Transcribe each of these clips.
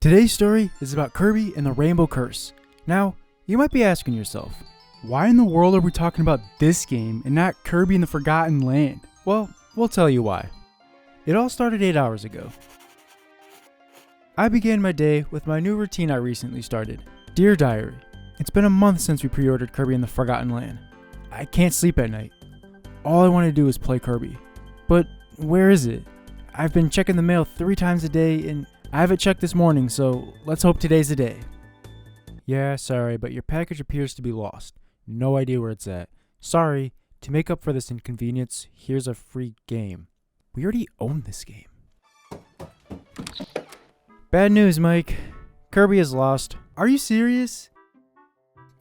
Today's story is about Kirby and the Rainbow Curse. Now, you might be asking yourself, why in the world are we talking about this game and not Kirby and the Forgotten Land? Well, we'll tell you why. It all started 8 hours ago. I began my day with my new routine I recently started. Dear Diary, it's been a month since we pre-ordered Kirby and the Forgotten Land. I can't sleep at night. All I want to do is play Kirby. But where is it? I've been checking the mail 3 times a day and I haven't checked this morning, so let's hope today's the day. Yeah, sorry, but your package appears to be lost. No idea where it's at. Sorry, to make up for this inconvenience, here's a free game. We already own this game. Bad news, Mike. Kirby is lost. Are you serious?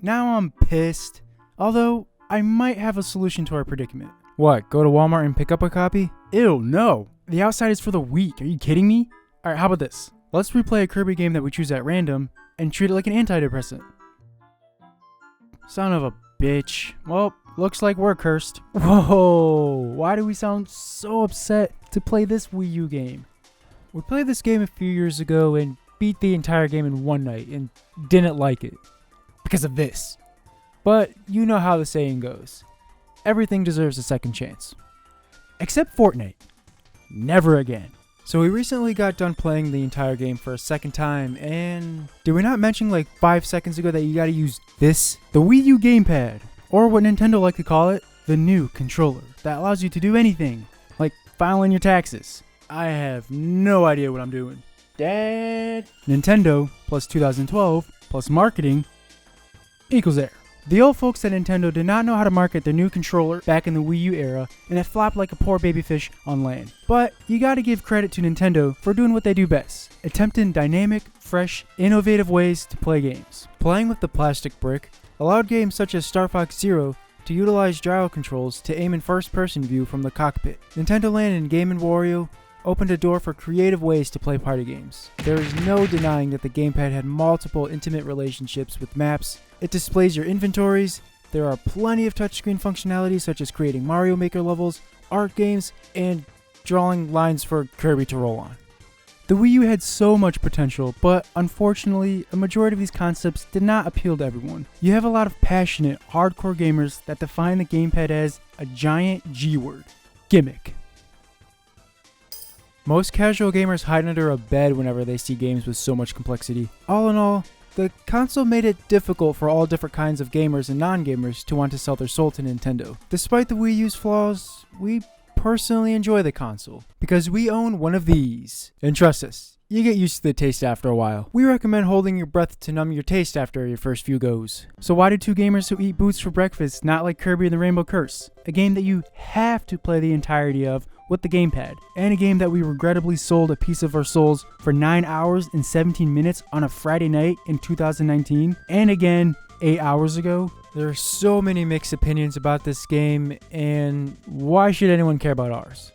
Now I'm pissed. Although, I might have a solution to our predicament. What, go to Walmart and pick up a copy? Ew, no. The outside is for the weak. Are you kidding me? Alright, how about this? Let's replay a Kirby game that we choose at random and treat it like an antidepressant. Son of a bitch. Well, looks like we're cursed. Whoa, why do we sound so upset to play this Wii U game? We played this game a few years ago and beat the entire game in one night and didn't like it. Because of this. But you know how the saying goes. Everything deserves a second chance. Except Fortnite. Never again. So we recently got done playing the entire game for a second time, and did we not mention like 5 seconds ago that you gotta use this? The Wii U gamepad, or what Nintendo like to call it, the new controller that allows you to do anything, like filing your taxes. I have no idea what I'm doing. Dad! Nintendo plus 2012 plus marketing equals error. The old folks at Nintendo did not know how to market their new controller back in the Wii U era, and it flopped like a poor baby fish on land. But you gotta give credit to Nintendo for doing what they do best, attempting dynamic, fresh, innovative ways to play games. Playing with the plastic brick allowed games such as Star Fox Zero to utilize gyro controls to aim in first-person view from the cockpit. Nintendo Land and Game & Wario opened a door for creative ways to play party games. There is no denying that the gamepad had multiple intimate relationships with maps. It displays your inventories. There are plenty of touchscreen functionality such as creating Mario Maker levels, art games, and drawing lines for Kirby to roll on. The Wii U had so much potential, but unfortunately, a majority of these concepts did not appeal to everyone. You have a lot of passionate, hardcore gamers that define the gamepad as a giant G word, gimmick. Most casual gamers hide under a bed whenever they see games with so much complexity. All in all, the console made it difficult for all different kinds of gamers and non-gamers to want to sell their soul to Nintendo. Despite the Wii U's flaws, we personally enjoy the console because we own one of these. And trust us, you get used to the taste after a while. We recommend holding your breath to numb your taste after your first few goes. So why do two gamers who eat boots for breakfast not like Kirby and the Rainbow Curse? A game that you have to play the entirety of with the gamepad, and a game that we regrettably sold a piece of our souls for 9 hours and 17 minutes on a Friday night in 2019, and again 8 hours ago. There are so many mixed opinions about this game, and why should anyone care about ours?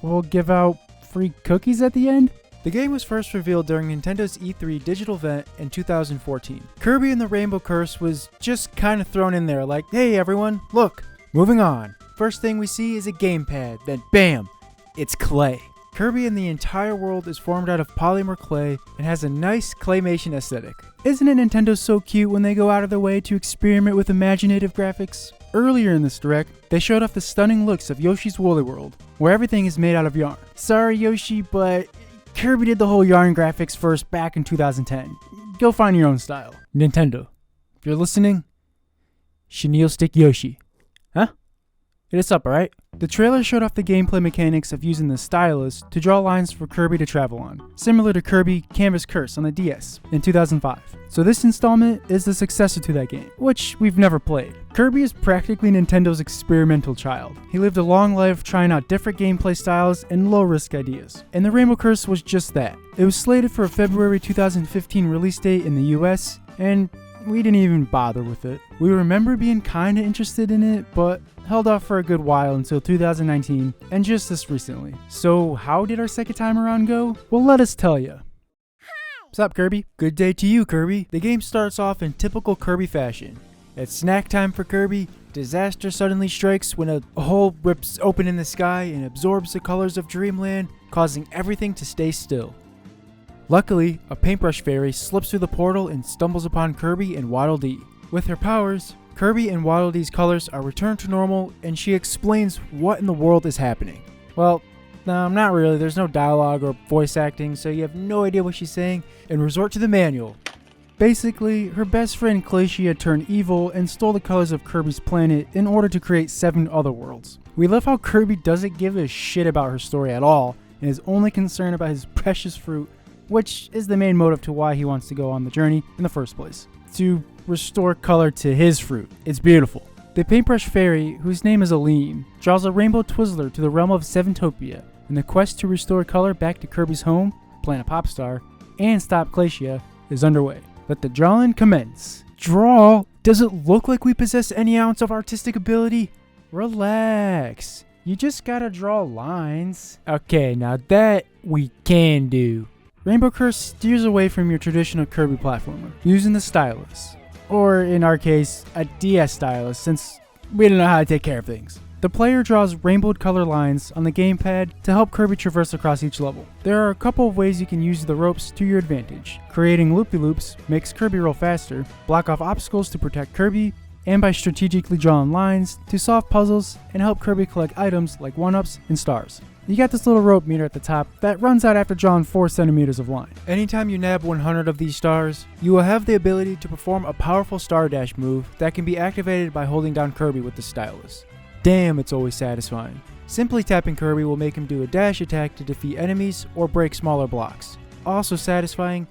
We'll give out free cookies at the end? The game was first revealed during Nintendo's E3 digital event in 2014. Kirby and the Rainbow Curse was just kind of thrown in there like, hey everyone, look, moving on. First thing we see is a gamepad, then bam, it's clay. Kirby and the entire world is formed out of polymer clay and has a nice claymation aesthetic. Isn't it Nintendo so cute when they go out of their way to experiment with imaginative graphics? Earlier in this direct, they showed off the stunning looks of Yoshi's Woolly World, where everything is made out of yarn. Sorry Yoshi, but Kirby did the whole yarn graphics first back in 2010. Go find your own style. Nintendo, if you're listening, chenille stick Yoshi. Huh? Hit us up, alright? The trailer showed off the gameplay mechanics of using the stylus to draw lines for Kirby to travel on, similar to Kirby Canvas Curse on the DS in 2005. So this installment is the successor to that game, which we've never played. Kirby is practically Nintendo's experimental child. He lived a long life trying out different gameplay styles and low-risk ideas, and the Rainbow Curse was just that. It was slated for a February 2015 release date in the US, and we didn't even bother with it. We remember being kinda interested in it, but held off for a good while until 2019, and just this recently. So how did our second time around go? Well, let us tell ya. What's up, Kirby? Good day to you, Kirby. The game starts off in typical Kirby fashion. It's snack time for Kirby. Disaster suddenly strikes when a hole rips open in the sky and absorbs the colors of Dreamland, causing everything to stay still. Luckily, a paintbrush fairy slips through the portal and stumbles upon Kirby and Waddle Dee. With her powers, Kirby and Waddle Dee's colors are returned to normal, and she explains what in the world is happening. Well, no, not really. There's no dialogue or voice acting, so you have no idea what she's saying, and resort to the manual. Basically, her best friend Glacia turned evil and stole the colors of Kirby's planet in order to create 7 other worlds. We love how Kirby doesn't give a shit about her story at all, and is only concerned about his precious fruit, which is the main motive to why he wants to go on the journey in the first place. To restore color to his fruit. It's beautiful. The paintbrush fairy, whose name is Aline, draws a rainbow Twizzler to the realm of Seventopia, and the quest to restore color back to Kirby's home, Planet Popstar, and stop Glacia is underway. Let the drawing commence. Draw? Does it look like we possess any ounce of artistic ability? Relax. You just gotta draw lines. Okay, now that we can do. Rainbow Curse steers away from your traditional Kirby platformer, using the stylus. Or in our case, a DS stylus, since we don't know how to take care of things. The player draws rainbowed color lines on the gamepad to help Kirby traverse across each level. There are a couple of ways you can use the ropes to your advantage. Creating loop-de-loops makes Kirby roll faster, block off obstacles to protect Kirby, and by strategically drawing lines to solve puzzles and help Kirby collect items like 1-ups and stars. You got this little rope meter at the top that runs out after drawing 4 centimeters of line. Anytime you nab 100 of these stars, you will have the ability to perform a powerful star dash move that can be activated by holding down Kirby with the stylus. Damn, it's always satisfying. Simply tapping Kirby will make him do a dash attack to defeat enemies or break smaller blocks. Also satisfying,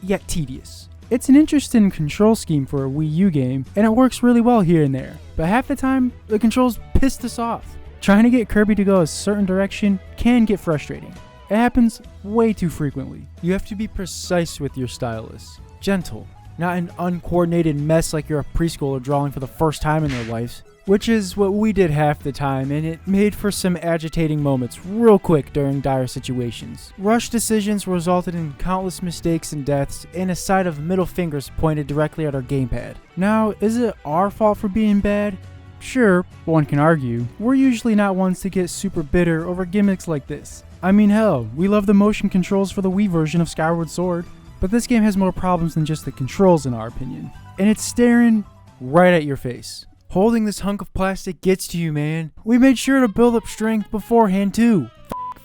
yet tedious. It's an interesting control scheme for a Wii U game, and it works really well here and there, but half the time, the controls piss us off. Trying to get Kirby to go a certain direction can get frustrating. It happens way too frequently. You have to be precise with your stylus. Gentle, not an uncoordinated mess like you're a preschooler drawing for the first time in their lives. Which is what we did half the time, and it made for some agitating moments real quick during dire situations. Rushed decisions resulted in countless mistakes and deaths, and a side of middle fingers pointed directly at our gamepad. Now, is it our fault for being bad? Sure, one can argue. We're usually not ones to get super bitter over gimmicks like this. I mean, hell, we love the motion controls for the Wii version of Skyward Sword, but this game has more problems than just the controls in our opinion. And it's staring right at your face. Holding this hunk of plastic gets to you, man. We made sure to build up strength beforehand too.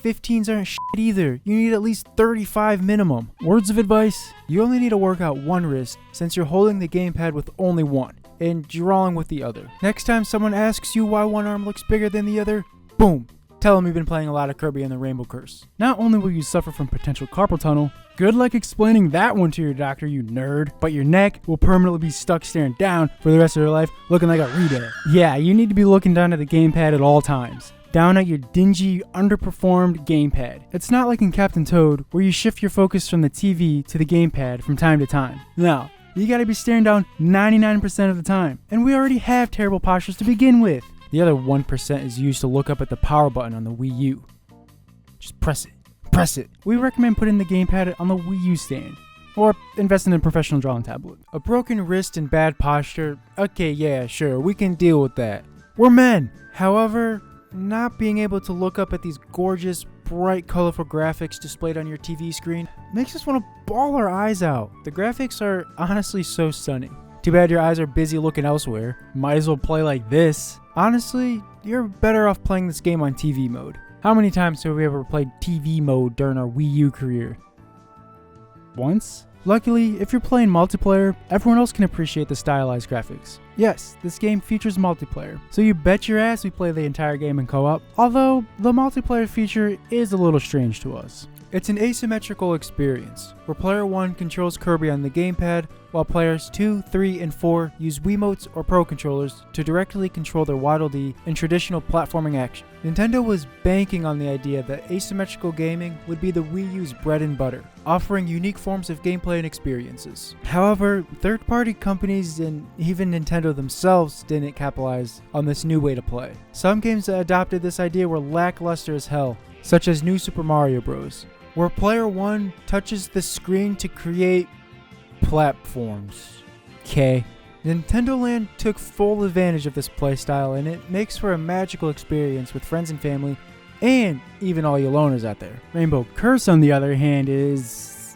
15s aren't shit either. You need at least 35 minimum. Words of advice? You only need to work out one wrist since you're holding the gamepad with only one and drawing with the other. Next time someone asks you why one arm looks bigger than the other, boom. Tell them you've been playing a lot of Kirby and the Rainbow Curse. Not only will you suffer from potential carpal tunnel, good luck explaining that one to your doctor, you nerd, but your neck will permanently be stuck staring down for the rest of your life looking like a Rita. Yeah, you need to be looking down at the gamepad at all times. Down at your dingy, underperformed gamepad. It's not like in Captain Toad, where you shift your focus from the TV to the gamepad from time to time. No, you gotta be staring down 99% of the time. And we already have terrible postures to begin with. The other 1% is used to look up at the power button on the Wii U. Just press it. Press it. We recommend putting the gamepad on the Wii U stand, or investing in a professional drawing tablet. A broken wrist and bad posture, okay, yeah, sure, we can deal with that. We're men. However, not being able to look up at these gorgeous, bright, colorful graphics displayed on your TV screen makes us want to bawl our eyes out. The graphics are honestly so stunning. Too bad your eyes are busy looking elsewhere. Might as well play like this. Honestly, you're better off playing this game on TV mode. How many times have we ever played TV mode during our Wii U career? Once? Luckily, if you're playing multiplayer, everyone else can appreciate the stylized graphics. Yes, this game features multiplayer, so you bet your ass we play the entire game in co-op, although the multiplayer feature is a little strange to us. It's an asymmetrical experience, where player 1 controls Kirby on the gamepad, while players 2, 3, and 4 use Wiimotes or Pro Controllers to directly control their Waddle Dee in traditional platforming action. Nintendo was banking on the idea that asymmetrical gaming would be the Wii U's bread and butter, offering unique forms of gameplay and experiences. However, third-party companies and even Nintendo themselves didn't capitalize on this new way to play. Some games that adopted this idea were lackluster as hell, such as New Super Mario Bros., where player 1 touches the screen to create platforms. Okay. Nintendo Land took full advantage of this playstyle, and it makes for a magical experience with friends and family, and even all you loners out there. Rainbow Curse, on the other hand, is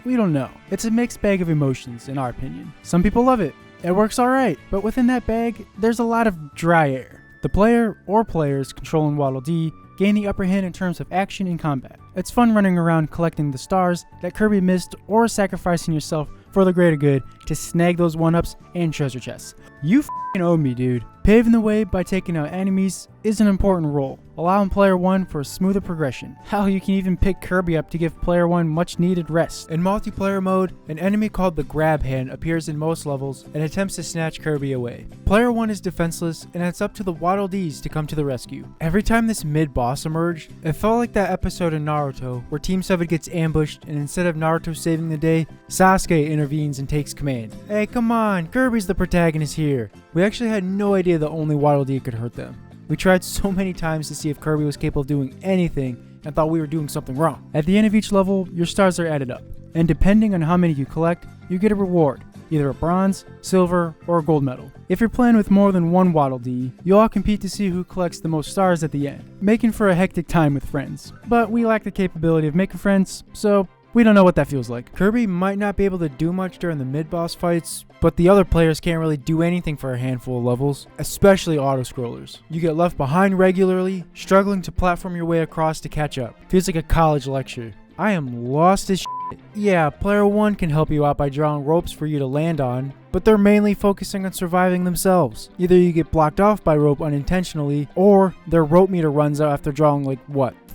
We don't know. It's a mixed bag of emotions, in our opinion. Some people love it. It works alright, but within that bag, there's a lot of dry air. The player or players controlling Waddle Dee gain the upper hand in terms of action and combat. It's fun running around collecting the stars that Kirby missed or sacrificing yourself for the greater good to snag those 1-ups and treasure chests. You f***ing owe me, dude. Paving the way by taking out enemies is an important role, allowing player 1 for a smoother progression. Hell, you can even pick Kirby up to give player 1 much needed rest. In multiplayer mode, an enemy called the Grab Hand appears in most levels and attempts to snatch Kirby away. Player 1 is defenseless, and it's up to the Waddle Dees to come to the rescue. Every time this mid-boss emerged, it felt like that episode in Naruto where Team 7 gets ambushed, and instead of Naruto saving the day, Sasuke intervenes and takes command. Hey, come on, Kirby's the protagonist here. We actually had no idea that only Waddle Dee could hurt them. We tried so many times to see if Kirby was capable of doing anything and thought we were doing something wrong. At the end of each level, your stars are added up, and depending on how many you collect, you get a reward, either a bronze, silver, or a gold medal. If you're playing with more than one Waddle Dee, you'll all compete to see who collects the most stars at the end, making for a hectic time with friends. But we lack the capability of making friends, so we don't know what that feels like. Kirby might not be able to do much during the mid-boss fights, but the other players can't really do anything for a handful of levels, especially auto-scrollers. You get left behind regularly, struggling to platform your way across to catch up. Feels like a college lecture. I am lost as shit. Yeah, player 1 can help you out by drawing ropes for you to land on, but they're mainly focusing on surviving themselves. Either you get blocked off by rope unintentionally, or their rope meter runs out after drawing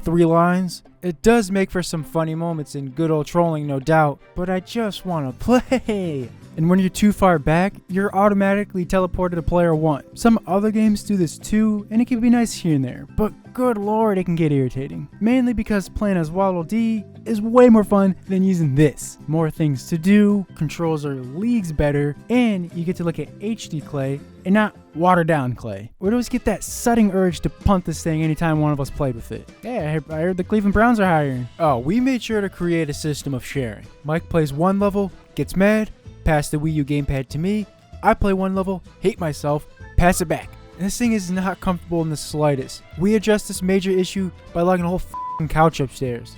3 lines? It does make for some funny moments and good old trolling, no doubt, but I just want to play. And when you're too far back, you're automatically teleported to player 1. Some other games do this too, and it can be nice here and there, but good lord, it can get irritating. Mainly because playing as Waddle Dee is way more fun than using this. More things to do, controls are leagues better, and you get to look at HD clay and not watered down clay. We'd always get that sudden urge to punt this thing anytime one of us played with it. Yeah, I heard the Cleveland Browns are hiring. Oh, we made sure to create a system of sharing. Mike plays one level, gets mad, pass the Wii U gamepad to me. I play one level, hate myself, pass it back. This thing is not comfortable in the slightest. We addressed this major issue by lugging a whole f***ing couch upstairs.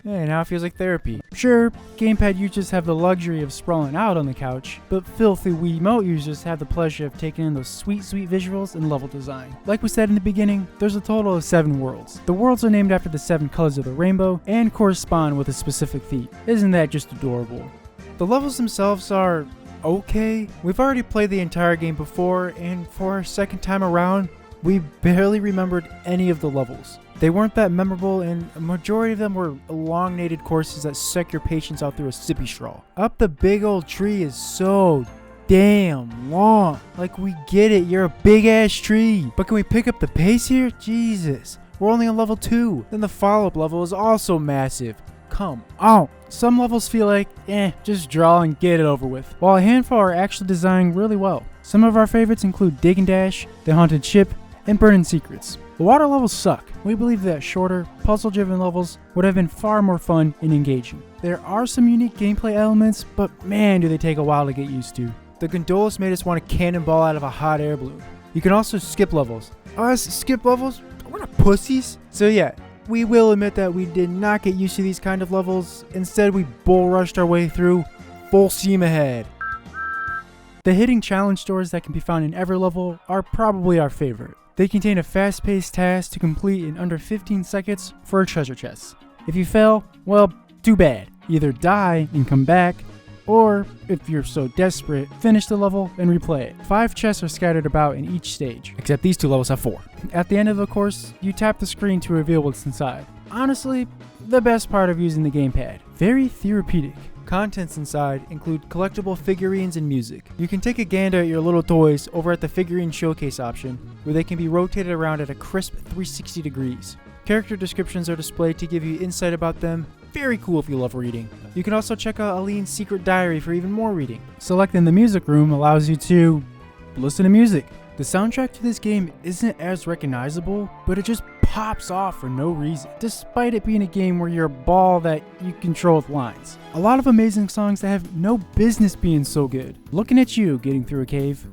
Yeah, now it feels like therapy. Sure, gamepad users have the luxury of sprawling out on the couch, but filthy Wiimote users have the pleasure of taking in those sweet visuals and level design. Like we said in the beginning, there's a total of 7 worlds. The worlds are named after the 7 colors of the rainbow and correspond with a specific theme. Isn't that just adorable? The levels themselves are okay. We've already played the entire game before, and for our second time around, we barely remembered any of the levels. They weren't that memorable, and a majority of them were elongated courses that suck your patience out through a sippy straw. Up the big old tree is so damn long. Like, we get it, you're a big ass tree. But can we pick up the pace here? Jesus. We're only on level 2. Then the follow-up level is also massive. Come on. Some levels feel like, just draw and get it over with, while a handful are actually designed really well. Some of our favorites include Dig and Dash, The Haunted Ship, and Burning Secrets. The water levels suck. We believe that shorter, puzzle-driven levels would have been far more fun and engaging. There are some unique gameplay elements, but man, do they take a while to get used to. The gondolas made us want to cannonball out of a hot air balloon. You can also skip levels. Us skip levels? We're not pussies. So yeah, we will admit that we did not get used to these kind of levels. Instead, we bull rushed our way through, full steam ahead. The hidden challenge doors that can be found in every level are probably our favorite. They contain a fast-paced task to complete in under 15 seconds for a treasure chest. If you fail, well, too bad. Either die and come back, or, if you're so desperate, finish the level and replay it. 5 chests are scattered about in each stage, except these 2 levels have 4. At the end of the course, you tap the screen to reveal what's inside. Honestly, the best part of using the gamepad. Very therapeutic. Contents inside include collectible figurines and music. You can take a gander at your little toys over at the figurine showcase option, where they can be rotated around at a crisp 360 degrees. Character descriptions are displayed to give you insight about them. Very cool if you love reading. You can also check out Aline's secret diary for even more reading. Selecting the music room allows you to listen to music. The soundtrack to this game isn't as recognizable, but it just pops off for no reason, despite it being a game where you're a ball that you control with lines. A lot of amazing songs that have no business being so good. Looking at you getting through a cave.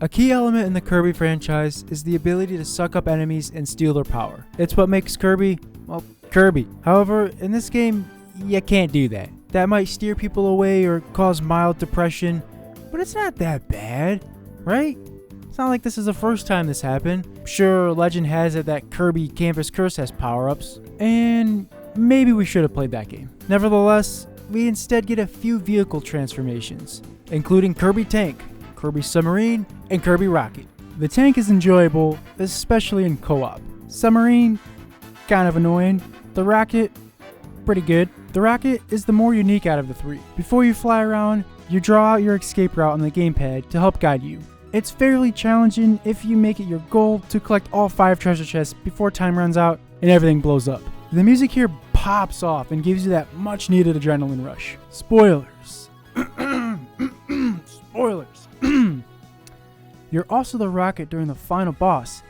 A key element in the Kirby franchise is the ability to suck up enemies and steal their power. It's what makes Kirby, well, Kirby. However, in this game, you can't do that. That might steer people away or cause mild depression, but it's not that bad, right? It's not like this is the first time this happened. Sure, legend has it that Kirby Canvas Curse has power-ups, and maybe we should have played that game. Nevertheless, we instead get a few vehicle transformations, including Kirby Tank, Kirby Submarine, and Kirby Rocket. The tank is enjoyable, especially in co-op. Submarine, kind of annoying. The Rocket, pretty good. The Rocket is the more unique out of the three. Before you fly around, you draw out your escape route on the gamepad to help guide you. It's fairly challenging if you make it your goal to collect all 5 treasure chests before time runs out and everything blows up. The music here pops off and gives you that much needed adrenaline rush. Spoilers. Spoilers. You're also the Rocket during the final boss,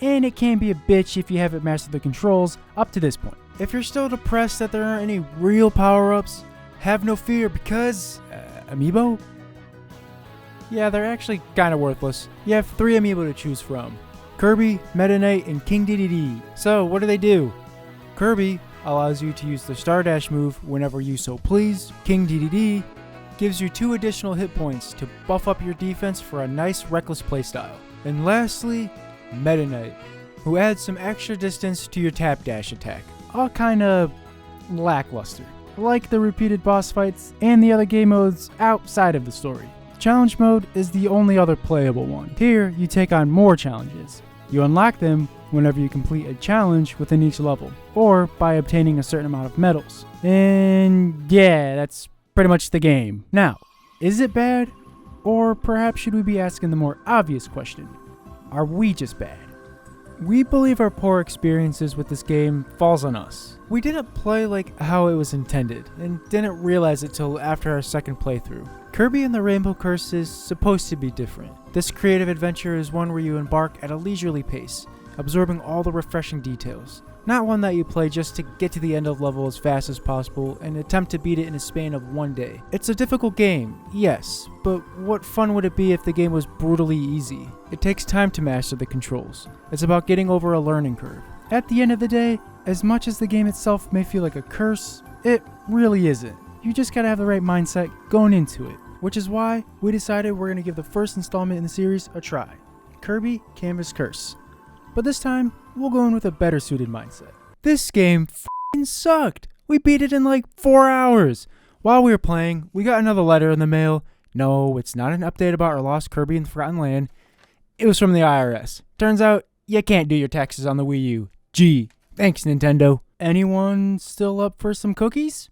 and it can be a bitch if you haven't mastered the controls up to this point. If you're still depressed that there aren't any real power-ups, have no fear because, amiibo? Yeah, they're actually kind of worthless. You have 3 amiibo to choose from. Kirby, Meta Knight, and King Dedede. So, what do? Kirby allows you to use the Star Dash move whenever you so please. King Dedede gives you 2 additional hit points to buff up your defense for a nice reckless playstyle. And lastly, Meta Knight, who adds some extra distance to your tap dash attack. All kinda lackluster, like the repeated boss fights and the other game modes outside of the story. Challenge mode is the only other playable one. Here, you take on more challenges. You unlock them whenever you complete a challenge within each level, or by obtaining a certain amount of medals. And yeah, that's pretty much the game. Now, is it bad? Or perhaps should we be asking the more obvious question? Are we just bad? We believe our poor experiences with this game falls on us. We didn't play like how it was intended, and didn't realize it till after our second playthrough. Kirby and the Rainbow Curse is supposed to be different. This creative adventure is one where you embark at a leisurely pace, absorbing all the refreshing details. Not one that you play just to get to the end of the level as fast as possible and attempt to beat it in a span of one day. It's a difficult game, yes, but what fun would it be if the game was brutally easy? It takes time to master the controls. It's about getting over a learning curve. At the end of the day, as much as the game itself may feel like a curse, it really isn't. You just gotta have the right mindset going into it, which is why we decided we're gonna give the first installment in the series a try. Kirby Canvas Curse. But this time, we'll go in with a better suited mindset. This game f***ing sucked. We beat it in like 4 hours. While we were playing, we got another letter in the mail. No, it's not an update about our lost Kirby in the Forgotten Land. It was from the IRS. Turns out, you can't do your taxes on the Wii U. Gee, thanks Nintendo. Anyone still up for some cookies?